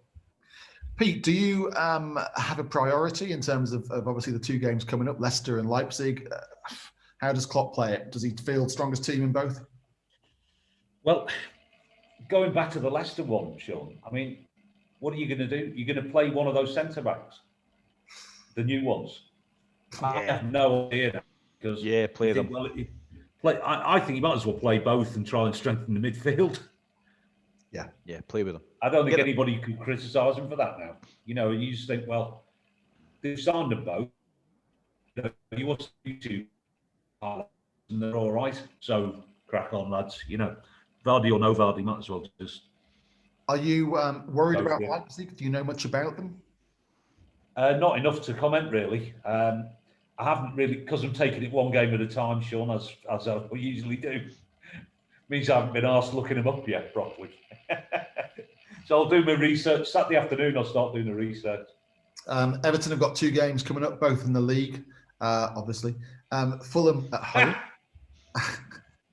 Pete, do you have a priority in terms of obviously the 2 games coming up, Leicester and Leipzig? How does Klopp play it? Does he feel strongest team in both? Well, going back to the Leicester one, Sean, I mean, what are you going to do? You're going to play one of those centre-backs? The new ones? Yeah. I have no idea. Because play them. I think you might as well play both and try and strengthen the midfield. Yeah, play with them. I don't think anybody could criticise him for that now. You just think, well, they've signed them both. You want to and they're all right. So crack on, lads. Vardy or no Vardy, might as well just. Are you worried about Leipzig? Do you know much about them? Not enough to comment, really. I haven't really, because I'm taking it one game at a time, Sean, as I usually do. Means I haven't been asked looking them up yet properly. So I'll do my research. Saturday afternoon, I'll start doing the research. Everton have got 2 games coming up, both in the league, obviously. Fulham at home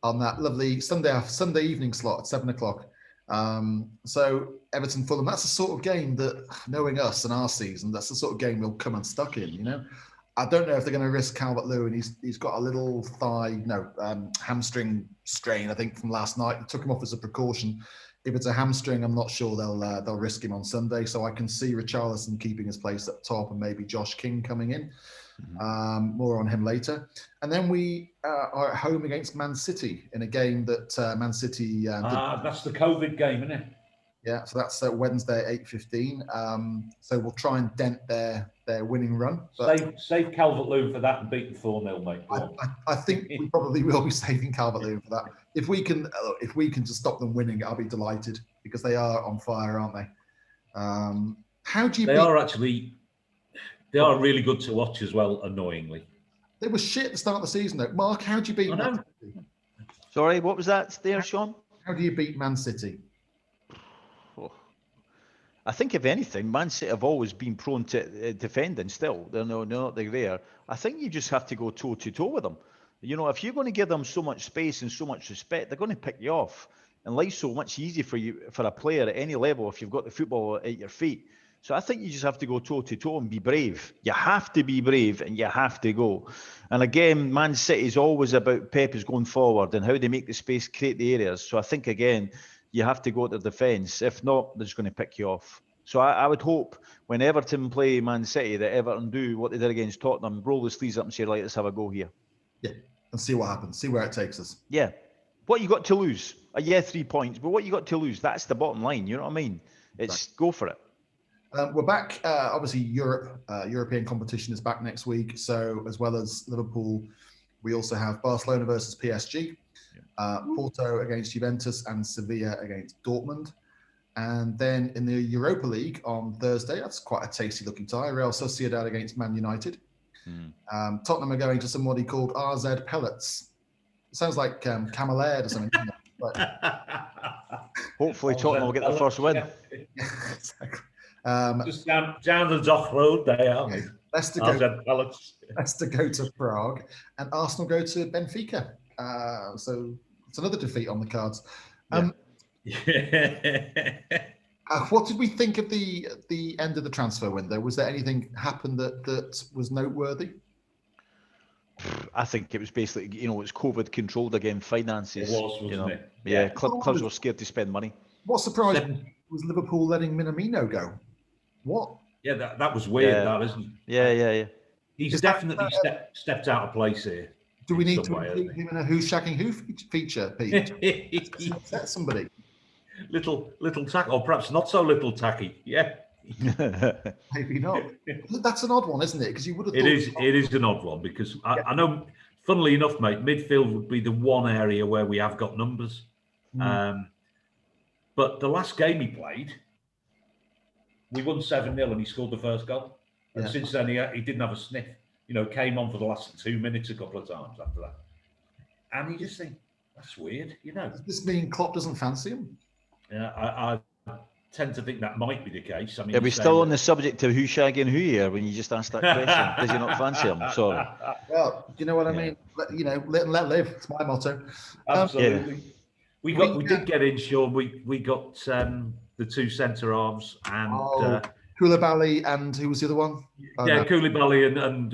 on that lovely Sunday evening slot at 7:00. So Everton Fulham, that's the sort of game that, knowing us and our season, that's the sort of game we'll come unstuck in. I don't know if they're going to risk Calvert-Lewin. He's got a little hamstring strain, I think, from last night. They took him off as a precaution. If it's a hamstring, I'm not sure they'll risk him on Sunday. So I can see Richarlison keeping his place up top and maybe Josh King coming in. More on him later. And then we are at home against Man City in a game that Man City... that's the COVID game, isn't it? Yeah, so that's Wednesday at 8:15. So we'll try and dent their winning run. But save Calvert-Lewin for that and beat the 4-0, mate. I think we probably will be saving Calvert-Lewin for that. If we can just stop them winning, I'll be delighted because they are on fire, aren't they? How do you? They are really good to watch as well. Annoyingly, they were shit at the start of the season, though. Mark, how do you beat? Man City? Sorry, what was that there, Sean? How do you beat Man City? I think, if anything, Man City have always been prone to defending still. They're not there. I think you just have to go toe-to-toe with them. You know, if you're going to give them so much space and so much respect, they're going to pick you off. And life's so much easier for a player at any level if you've got the football at your feet. So I think you just have to go toe-to-toe and be brave. You have to be brave and you have to go. And again, Man City is always about Pep is going forward and how they make the space, create the areas. So I think, again, you have to go to the defence. If not, they're just going to pick you off. So I would hope when Everton play Man City that Everton do what they did against Tottenham, roll the sleeves up and say, right, let's have a go here. Yeah, and see what happens. See where it takes us. Yeah. What you got to lose? 3 points. But what you got to lose, that's the bottom line. You know what I mean? It's Go for it. We're back. Obviously, European competition is back next week. So as well as Liverpool, we also have Barcelona versus PSG. Porto against Juventus and Sevilla against Dortmund. And then in the Europa League on Thursday, that's quite a tasty looking tie, Real Sociedad against Man United. Tottenham are going to somebody called RZ Pellets. It sounds like Camelaide or something. Hopefully Tottenham will get the first win. Yeah, exactly. Just down the dock road there. Okay. Leicester go to Prague and Arsenal go to Benfica. So it's another defeat on the cards. What did we think of the end of the transfer window? Was there anything happened that was noteworthy? I think it was basically, it's COVID controlled again, finances. It was, wasn't it? Yeah, clubs were scared to spend money. What surprised me was Liverpool letting Minamino go. What? Yeah, that was weird, that, isn't it? Yeah. He's definitely stepped out of place here. Do we need to include him in a Who's Shagging Who feature, Pete? Upset somebody. Little tacky, or perhaps not so little tacky. Yeah. Maybe not. That's an odd one, isn't it? Because you would have. It is an odd one because I know. Funnily enough, mate, midfield would be the one area where we have got numbers. But the last game he played, we won 7-0 and he scored the first goal. And since then, he didn't have a sniff. Came on for the last 2 minutes a couple of times after that. And you just think, that's weird, Does this mean Klopp doesn't fancy him? Yeah, I tend to think that might be the case. I mean, are we still on the subject of who's shagging who here when you just asked that question? Does he not fancy him? Sorry. Well, you know what I mean? Let live. It's my motto. Absolutely. We did get in, Sean. We got the two centre halves and Koulibaly and who was the other one? Koulibaly and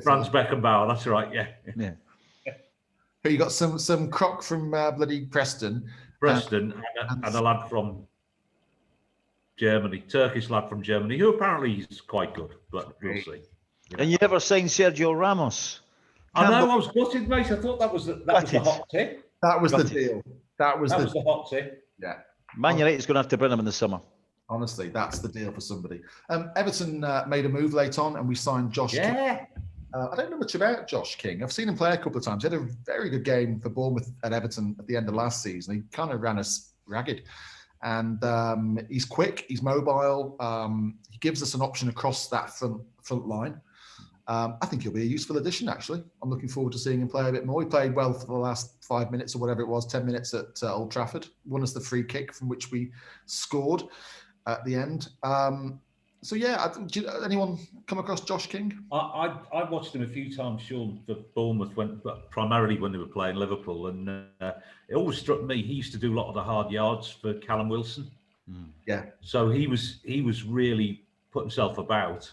Franz Beckenbauer. That's right. Yeah. But you got some croc from bloody Preston and a lad from Germany, Turkish lad from Germany, who apparently is quite good, but we'll see. And you never signed Sergio Ramos? I know, I was gutted, mate. I thought that was the hot tip. That was the deal. That was the hot tip. Yeah. Man United's going to have to bring him in the summer. Honestly, that's the deal for somebody. Everton made a move late on, and we signed Josh King. I don't know much about Josh King. I've seen him play a couple of times. He had a very good game for Bournemouth at Everton at the end of last season. He kind of ran us ragged. And he's quick, he's mobile. He gives us an option across that front line. I think he'll be a useful addition, actually. I'm looking forward to seeing him play a bit more. He played well for the last 5 minutes or whatever it was, 10 minutes at Old Trafford. Won us the free kick from which we scored at the end. Anyone come across Josh King? I watched him a few times, Sean, for Bournemouth, primarily when they were playing Liverpool, and it always struck me he used to do a lot of the hard yards for Callum Wilson. Yeah. So he was really put himself about,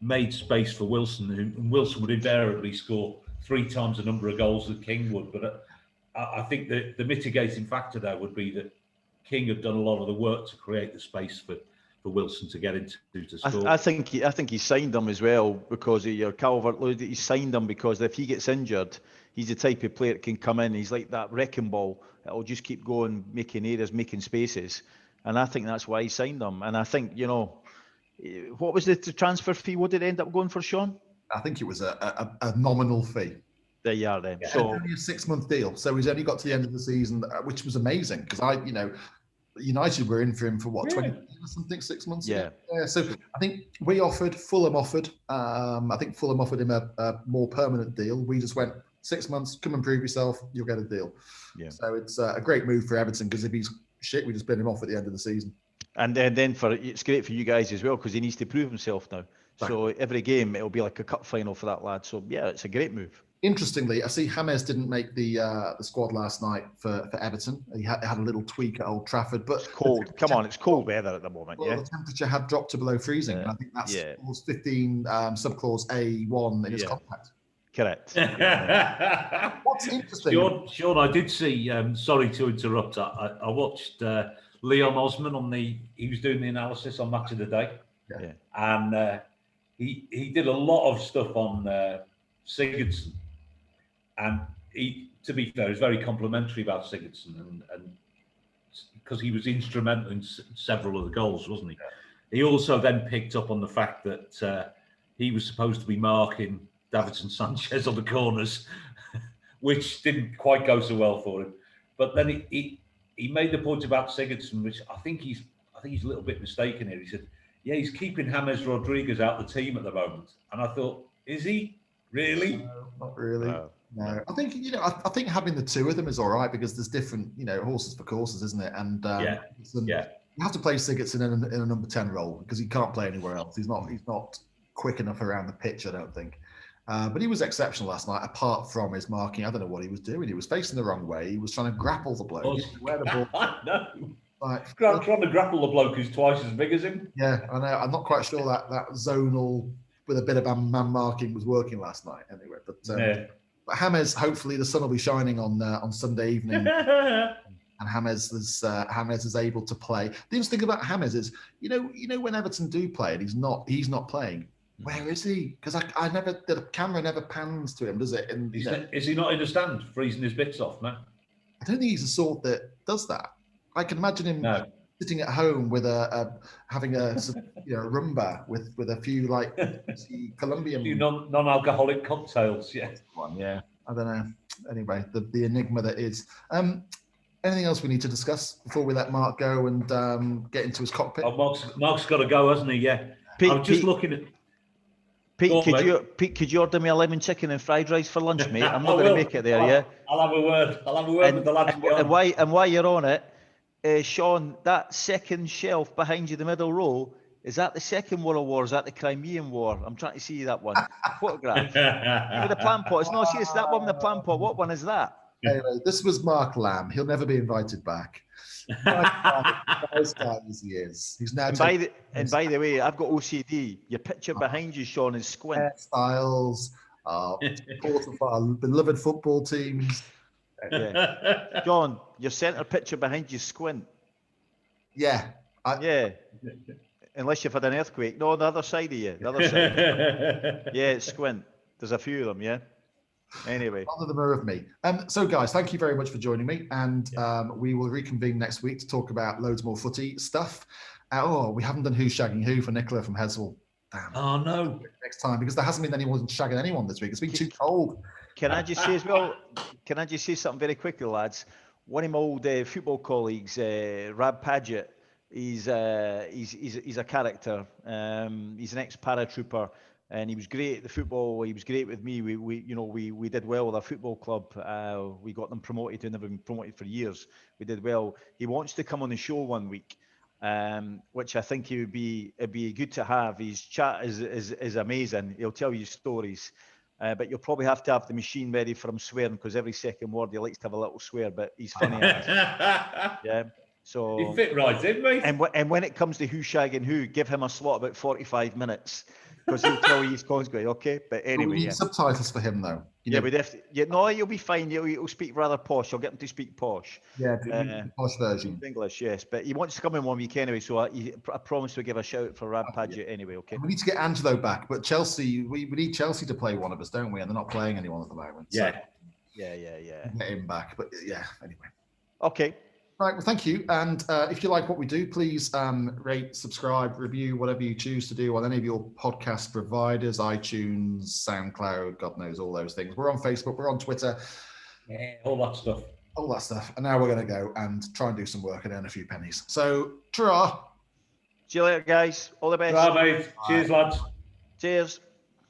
made space for Wilson, and Wilson would invariably score 3 times the number of goals that King would. But I think that the mitigating factor there would be that King had done a lot of the work to create the space for Wilson to get into to score. I think he signed him as well because of your Calvert-Lewin. He signed him because if he gets injured, he's the type of player that can come in. He's like that wrecking ball. It'll just keep going, making areas, making spaces. And I think that's why he signed him. And I think, what was the transfer fee? What did it end up going for, Sean? I think it was a nominal fee. There you are then. Yeah, so only a 6-month deal. So he's only got to the end of the season, which was amazing because United were in for him for what, 20 or something, 6 months ago? Yeah. So I think Fulham offered. I think Fulham offered him a more permanent deal. We just went 6 months, come and prove yourself, you'll get a deal. Yeah. So it's a great move for Everton because if he's shit, we just bin him off at the end of the season. And then it's great for you guys as well because he needs to prove himself now. So every game it'll be like a cup final for that lad. So yeah, it's a great move. Interestingly, I see James didn't make the squad last night for Everton. He had a little tweak at Old Trafford, but it's cold. Come on, it's cold weather at the moment. Well, the temperature had dropped to below freezing. And I think that's clause 15, subclause A1 in his contract. Correct. What's interesting, Sean, I did see. Sorry to interrupt. I watched Leon Osman he was doing the analysis on Match of the Day, and he did a lot of stuff on Sigurdsson. And he, to be fair, is very complimentary about Sigurdsson, and because he was instrumental in several of the goals, wasn't he? Yeah. He also then picked up on the fact that he was supposed to be marking Davinson Sanchez on the corners, which didn't quite go so well for him. But then he made the point about Sigurdsson, which I think he's a little bit mistaken here. He said, "Yeah, he's keeping James Rodriguez out of the team at the moment," and I thought, "Is he really?" No, not really. No, I think I think having the two of them is all right because there's different horses for courses, isn't it? And you have to play Sigurdsson in a number 10 role because he can't play anywhere else. He's not quick enough around the pitch, I don't think. But he was exceptional last night. Apart from his marking, I don't know what he was doing. He was facing the wrong way. He was trying to grapple the bloke. Where the ball? No. Trying to grapple the bloke who's twice as big as him. Yeah, I know. I'm not quite sure that zonal with a bit of man marking was working last night. Anyway, but James, hopefully the sun will be shining on Sunday evening, and James is able to play. The interesting thing about James is, when Everton do play and he's not playing. Where is he? Because the camera never pans to him, does it? And is he not in the stand freezing his bits off, man? I don't think he's the sort that does that. I can imagine him sitting at home with having a rumba with a few Colombian non-alcoholic cocktails. Yeah. I don't know. Anyway, the enigma that is. Anything else we need to discuss before we let Mark go and get into his cockpit? Oh, Mark's got to go, hasn't he? Yeah. I'm just looking at. Pete, could you order me a lemon chicken and fried rice for lunch, mate? I'm not going to make it there, yeah? I'll have a word with the lads. And while you're on it, Sean, that second shelf behind you, the middle row, is that the Second World War? Is that the Crimean War? I'm trying to see that one. Photograph. With the plant pot. It's not serious. That one with the plant pot. What one is that? Anyway, this was Mark Lamb. He'll never be invited back. Nice guy as he is. He's now. And by the way, I've got OCD. Your picture behind you, Sean, is squint. Hairstyles, support of our beloved football teams. Yeah. John, your centre picture behind you squint. Yeah. Unless you've had an earthquake. No, the other side of you. The other side. Yeah, it's squint. There's a few of them, yeah? Anyway. None of them are of me. So, guys, thank you very much for joining me. And we will reconvene next week to talk about loads more footy stuff. We haven't done Who's Shagging Who for Nicola from Heswell. Damn. Oh, no. Next time, because there hasn't been anyone shagging anyone this week. It's been too cold. Can I just say as well, something very quickly, lads? One of my old football colleagues, Rab Paget, he's a character. He's an ex-paratrooper, and he was great at the football. He was great with me. We did well with our football club. We got them promoted. They've never been promoted for years. We did well. He wants to come on the show one week, which I think it'd be good to have. His chat is amazing. He'll tell you stories. But you'll probably have to have the machine ready for him swearing, because every second word he likes to have a little swear, but he's funny. Yeah. So he fit right in, mate. And when it comes to Who's Shagging Who, give him a slot about 45 minutes. because he'll tell you he's constantly okay. But anyway, we need subtitles for him though. We'd have to, no, he'll be fine. He'll speak rather posh. I'll get him to speak posh. Yeah, the posh version. English, yes. But he wants to come in one week anyway, so I promise to give a shout for Rampage anyway, okay? We need to get Angelo back, but Chelsea, we need Chelsea to play one of us, don't we? And they're not playing anyone at the moment. Yeah. So yeah. Get him back, but yeah, anyway. Okay. Right, well, thank you. And if you like what we do, please rate, subscribe, review, whatever you choose to do on any of your podcast providers, iTunes, SoundCloud, God knows, all those things. We're on Facebook, we're on Twitter. Yeah, all that stuff. All that stuff. And now we're going to go and try and do some work and earn a few pennies. So, ta-ra. See you later, guys. All the best. Bye, mate. Cheers, lads. Cheers.